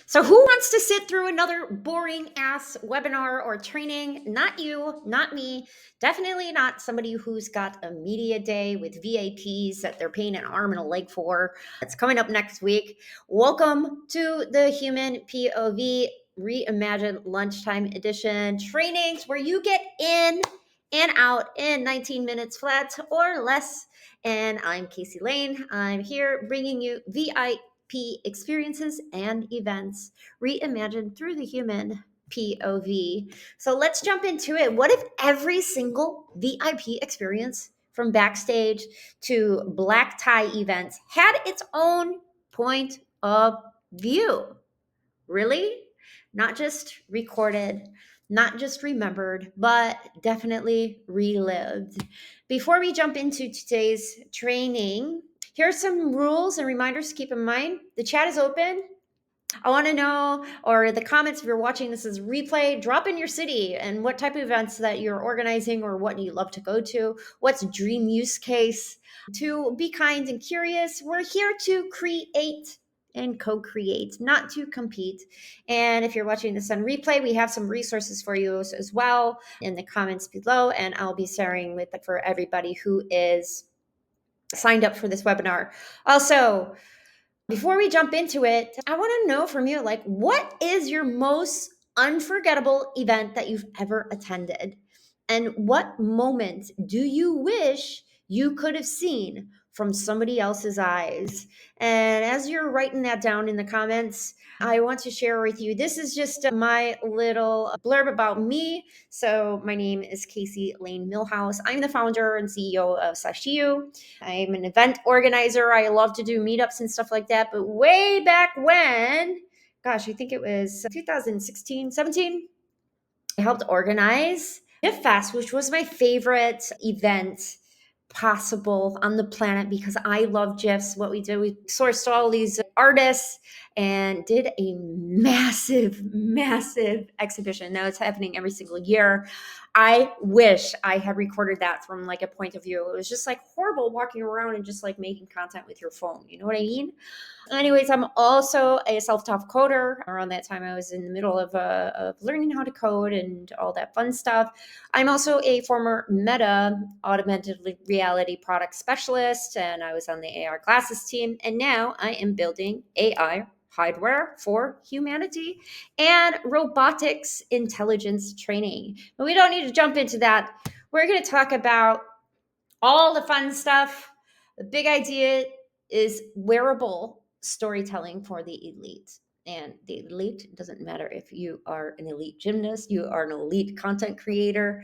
So, who wants to sit through another boring ass webinar or training? Not you, not me. Definitely not somebody who's got a media day with VIPs that they're paying an arm and a leg for. It's coming up next week. Welcome to the Human POV Reimagined Lunchtime Edition trainings where you get in and out in 19 minutes flat or less. And I'm Casey Lane. I'm here bringing you VIP experiences and events reimagined through the human POV. So let's jump into it. What if every single VIP experience from backstage to black tie events had its own point of view? Really? Not just recorded, not just remembered, but definitely relived. Before we jump into today's training, here are some rules and reminders to keep in mind. The chat is open. I want to know, or the comments if you're watching this as replay, drop in your city and what type of events that you're organizing or what you love to go to. What's dream use case? To be kind and curious. We're here to create and co-create, not to compete. And if you're watching this on replay, we have some resources for you as well in the comments below, and I'll be sharing with for everybody who is signed up for this webinar. Also, before we jump into it, I want to know from you, like, what is your most unforgettable event that you've ever attended? And what moment do you wish you could have seen from somebody else's eyes? And as you're writing that down in the comments, I want to share with you, this is just my little blurb about me. So my name is Casey Lane Millhouse. I'm the founder and CEO of Sashiyu. I'm an event organizer. I love to do meetups and stuff like that. But way back when, gosh, I think it was 2016, 17, I helped organize Gift Fest, which was my favorite event possible on the planet because I love GIFs. What we did, we sourced all these artists and did a massive, massive exhibition. Now it's happening every single year. I wish I had recorded that from like a point of view. It was just like horrible walking around and just like making content with your phone. You know what I mean? Anyways, I'm also a self-taught coder. Around that time, I was in the middle of learning how to code and all that fun stuff. I'm also a former Meta Augmented Reality Product specialist, and I was on the AR glasses team. And now I am building AI hardware for humanity and robotics intelligence training. But we don't need to jump into that. We're going to talk about all the fun stuff. The big idea is wearable storytelling for the elite. And the elite doesn't matter if you are an elite gymnast, you are an elite content creator.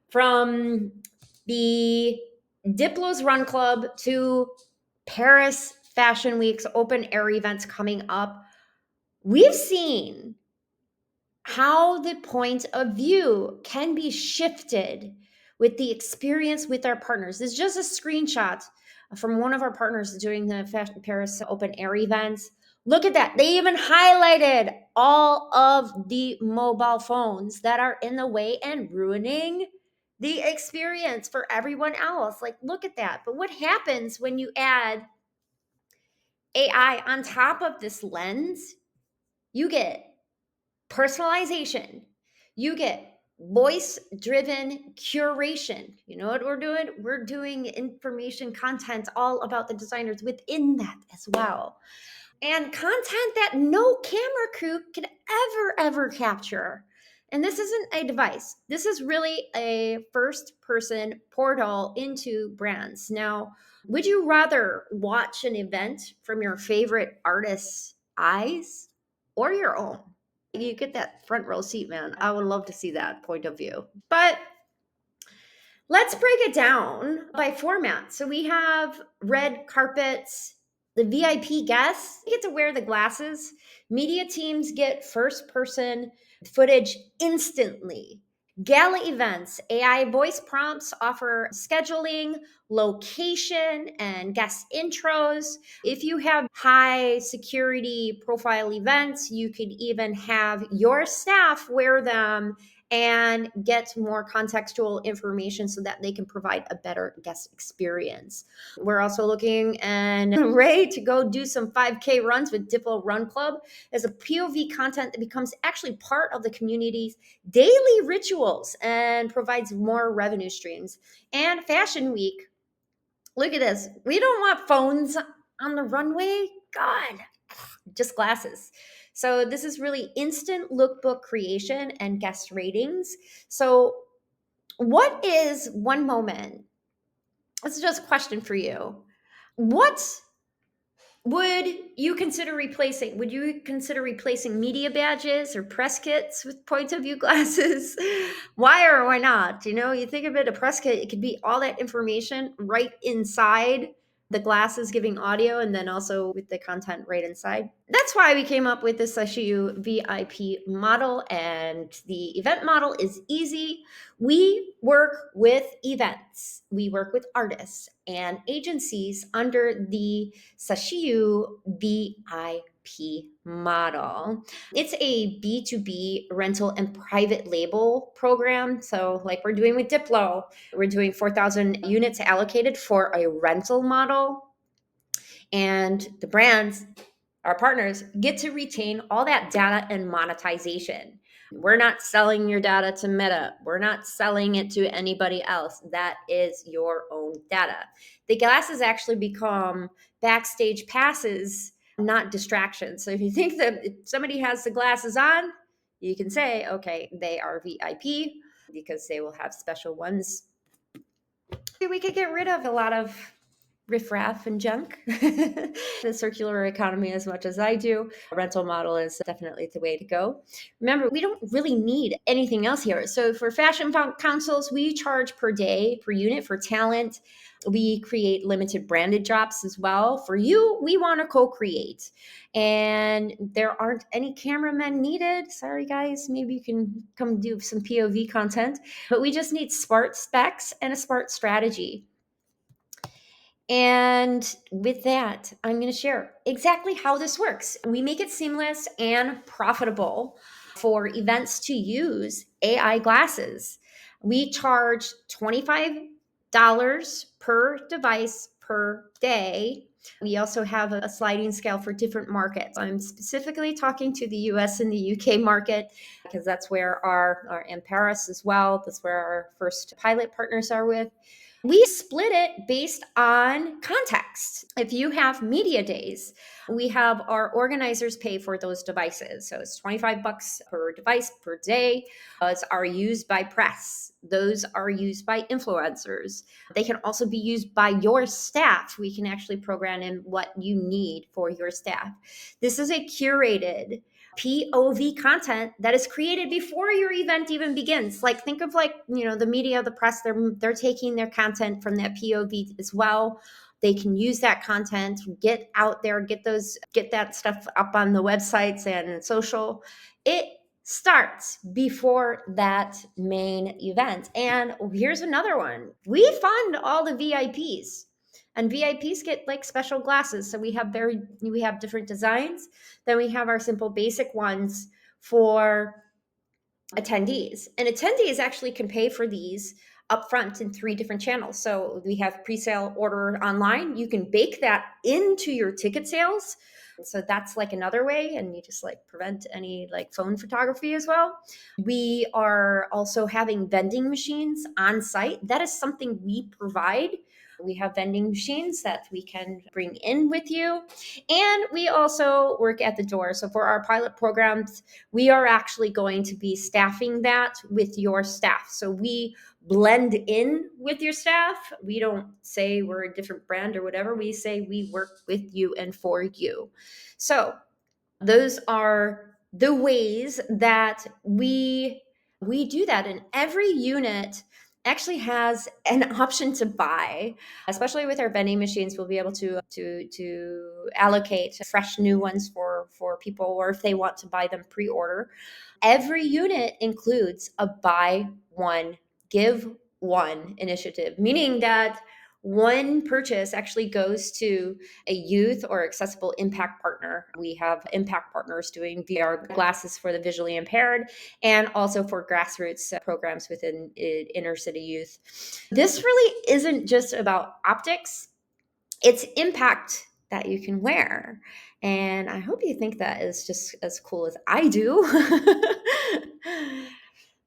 From the Diplo's Run Club to Paris Fashion Week's open air events coming up, we've seen how the point of view can be shifted with the experience with our partners. This is just a screenshot from one of our partners doing the Fashion Paris open air events. Look at that. They even highlighted all of the mobile phones that are in the way and ruining the experience for everyone else. Like, look at that. But what happens when you add AI on top of this lens? You get personalization. You get voice driven curation. You know what we're doing? We're doing information content all about the designers within that as well. And content that no camera crew can ever capture. And this isn't a device. This is really a first person portal into brands. Now, would you rather watch an event from your favorite artist's eyes or your own? You get that front row seat, man. I would love to see that point of view. But let's break it down by format. So we have red carpets. The VIP guests get to wear the glasses. Media teams get first person footage instantly. Gala events, AI voice prompts offer scheduling, location, and guest intros. If you have high security profile events, you could even have your staff wear them and get more contextual information so that they can provide a better guest experience. We're also looking and ready to go do some 5K runs with Diplo Run Club as a POV content that becomes actually part of the community's daily rituals and provides more revenue streams. And Fashion Week, look at this. We don't want phones on the runway. God, just glasses. So this is really instant lookbook creation and guest ratings. So what is one moment? This is just a question for you. What would you consider replacing? Would you consider replacing media badges or press kits with point of view glasses? Why or why not? You think of it, a press kit, it could be all that information right inside the glasses giving audio, and then also with the content right inside. That's why we came up with the Sashiyu VIP model, and the event model is easy. We work with events, we work with artists and agencies under the Sashiyu VIP model. It's a B2B rental and private label program. So, like we're doing with Diplo, we're doing 4,000 units allocated for a rental model. And the brands, our partners, get to retain all that data and monetization. We're not selling your data to Meta. We're not selling it to anybody else. That is your own data. The glasses actually become backstage passes, not distractions. So if you think that if somebody has the glasses on, you can say, okay, they are VIP because they will have special ones. We could get rid of a lot of riffraff and junk. The circular economy as much as I do. A rental model is definitely the way to go. Remember, we don't really need anything else here. So for fashion councils, we charge per day, per unit for talent. We create limited branded drops as well. For you, we want to co-create. And there aren't any cameramen needed. Sorry, guys. Maybe you can come do some POV content. But we just need smart specs and a smart strategy. And with that, I'm going to share exactly how this works. We make it seamless and profitable for events to use AI glasses. We charge $25 per device per day. We also have a sliding scale for different markets. I'm specifically talking to the US and the UK market because that's where our and Paris as well. That's where our first pilot partners are with. We split it based on context. If you have media days, we have our organizers pay for those devices. So it's $25 per device per day. Those are used by press. Those are used by influencers. They can also be used by your staff. We can actually program in what you need for your staff. This is a curated POV content that is created before your event even begins. Like think of the media, the press, they're taking their content from that POV as well. They can use that content, get out there, get that stuff up on the websites and social. It starts before that main event. And here's another one. We fund all the VIPs. And VIPs get like special glasses. So we have different designs. Then we have our simple basic ones for attendees. And attendees actually can pay for these upfront in 3 different channels. So we have pre-sale order online. You can bake that into your ticket sales. So that's like another way, and you just like prevent any like phone photography as well. We are also having vending machines on site. That is something we provide. We have vending machines that we can bring in with you. And we also work at the door. So for our pilot programs, we are actually going to be staffing that with your staff. So we blend in with your staff. We don't say we're a different brand or whatever. We say we work with you and for you. So those are the ways that we do that. And every unit actually has an option to buy, especially with our vending machines. We'll be able to allocate fresh new ones for people, or if they want to buy them pre-order. Every unit includes a buy one give one initiative, meaning that One purchase actually goes to a youth or accessible impact partner. We have impact partners doing VR glasses for the visually impaired and also for grassroots programs within inner city youth. This really isn't just about optics, it's impact that you can wear. And I hope you think that is just as cool as I do.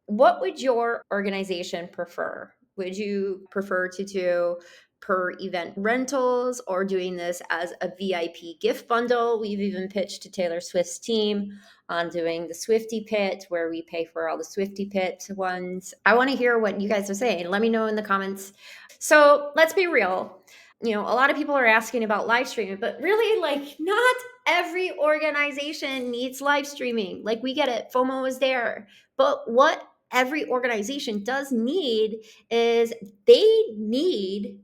What would your organization prefer? Would you prefer to do per event rentals or doing this as a VIP gift bundle? We've even pitched to Taylor Swift's team on doing the Swifty Pit, where we pay for all the Swifty Pit ones. I want to hear what you guys are saying. Let me know in the comments. So let's be real. A lot of people are asking about live streaming, but really, like, not every organization needs live streaming. Like, we get it. FOMO is there. But what every organization does need is they need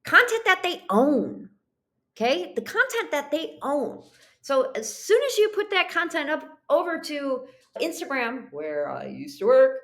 content that they own. Okay? The content that they own. So as soon as you put that content up over to Instagram, where I used to work,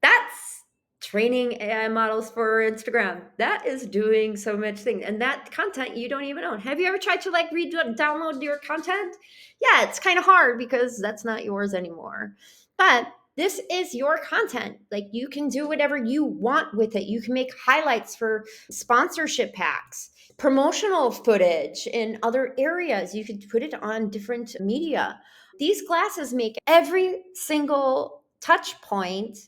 that's training AI models for Instagram. That is doing so much thing. And that content you don't even own. Have you ever tried to like download your content? Yeah, it's kind of hard because that's not yours anymore. But this is your content. Like, you can do whatever you want with it. You can make highlights for sponsorship packs, promotional footage in other areas. You could put it on different media. These glasses make every single touch point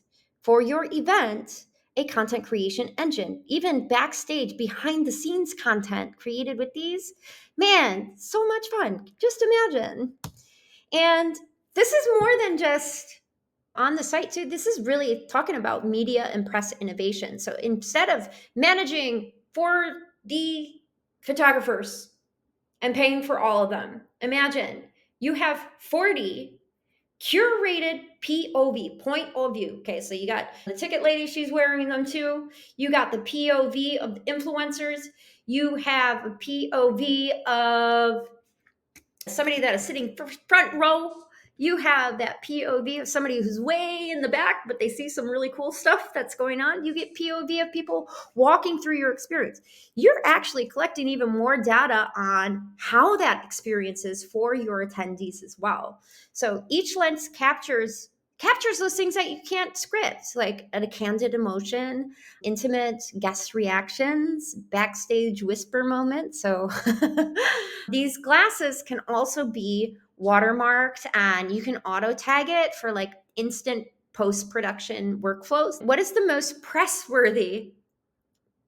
for your event a content creation engine. Even backstage, behind the scenes content created with these, man, so much fun. Just imagine. And this is more than just on the site too. This is really talking about media and press innovation. So instead of managing 4D photographers and paying for all of them, imagine you have 40 curated POV, point of view. Okay, so you got the ticket lady, she's wearing them too. You got the POV of the influencers. You have a POV of somebody that is sitting front row. You have that POV of somebody who's way in the back, but they see some really cool stuff that's going on. You get POV of people walking through your experience. You're actually collecting even more data on how that experience is for your attendees as well. So each lens captures those things that you can't script, like a candid emotion, intimate guest reactions, backstage whisper moments. So these glasses can also be watermarked, and you can auto tag it for like instant post-production workflows. What is the most press-worthy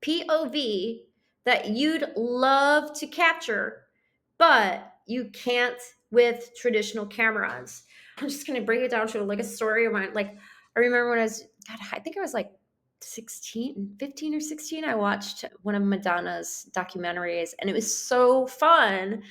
POV that you'd love to capture, but you can't with traditional cameras? I'm just going to break it down to like a story of mine. Like, I remember when I think I was like 15 or 16, I watched one of Madonna's documentaries, and it was so fun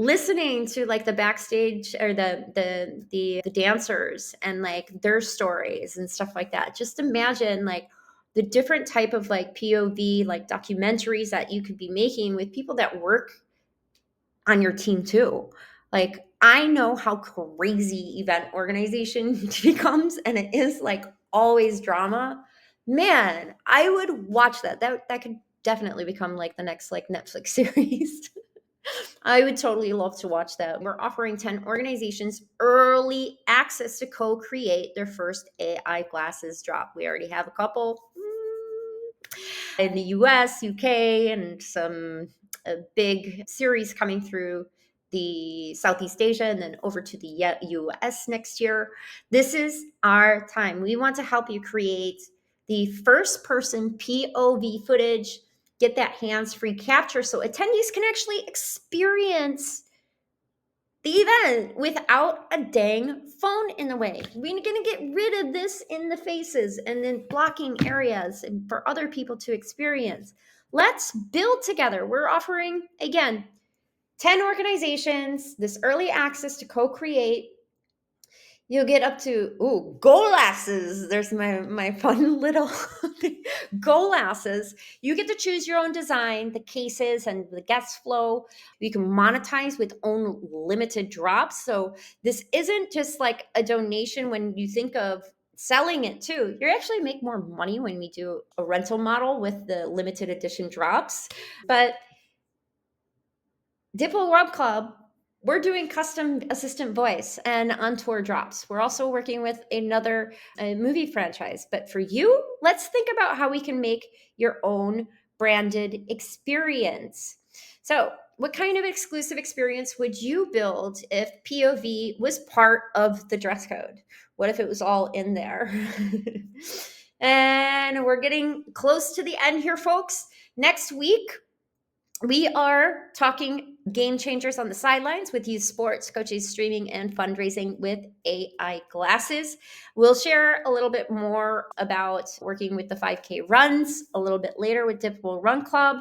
listening to like the backstage or the dancers and like their stories and stuff like that. Just imagine like the different type of like POV like documentaries that you could be making with people that work on your team too. Like, I know how crazy event organization becomes, and it is like always drama. Man, I would watch that. That could definitely become like the next like Netflix series. I would totally love to watch that. We're offering 10 organizations early access to co-create their first AI glasses drop. We already have a couple in the US, UK, and some big series coming through the Southeast Asia and then over to the US next year. This is our time. We want to help you create the first person POV footage, get that hands-free capture so attendees can actually experience the event without a dang phone in the way. We're going to get rid of this in the faces and then blocking areas and for other people to experience. Let's build together. We're offering, again, 10 organizations, this early access to co-create. You'll get up to, golasses. There's my fun little golasses. You get to choose your own design, the cases and the guest flow. You can monetize with own limited drops. So this isn't just like a donation when you think of selling it too. You actually make more money when we do a rental model with the limited edition drops. But Diplo Rub Club, we're doing custom assistant voice and on tour drops. We're also working with another movie franchise. But for you, let's think about how we can make your own branded experience. So, what kind of exclusive experience would you build if POV was part of the dress code? What if it was all in there? And we're getting close to the end here, folks. Next week, we are talking game changers on the sidelines with youth sports coaches, streaming, and fundraising with AI glasses. We'll share a little bit more about working with the 5K runs a little bit later with Diplo Run Club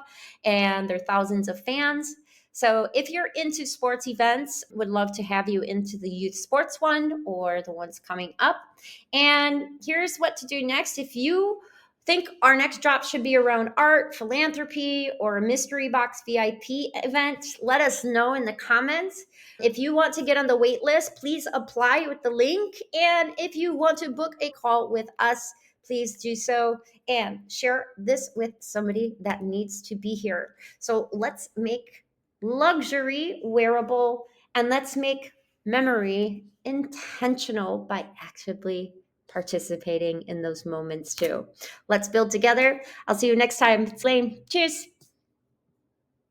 and their thousands of fans. So if you're into sports events, would love to have you into the youth sports one or the ones coming up. And here's what to do next. If you think our next drop should be around art, philanthropy, or a mystery box VIP event, let us know in the comments. If you want to get on the wait list, please apply with the link. And if you want to book a call with us, please do so and share this with somebody that needs to be here. So let's make luxury wearable and let's make memory intentional by actively participating in those moments too. Let's build together. I'll see you next time. Flame. Cheers.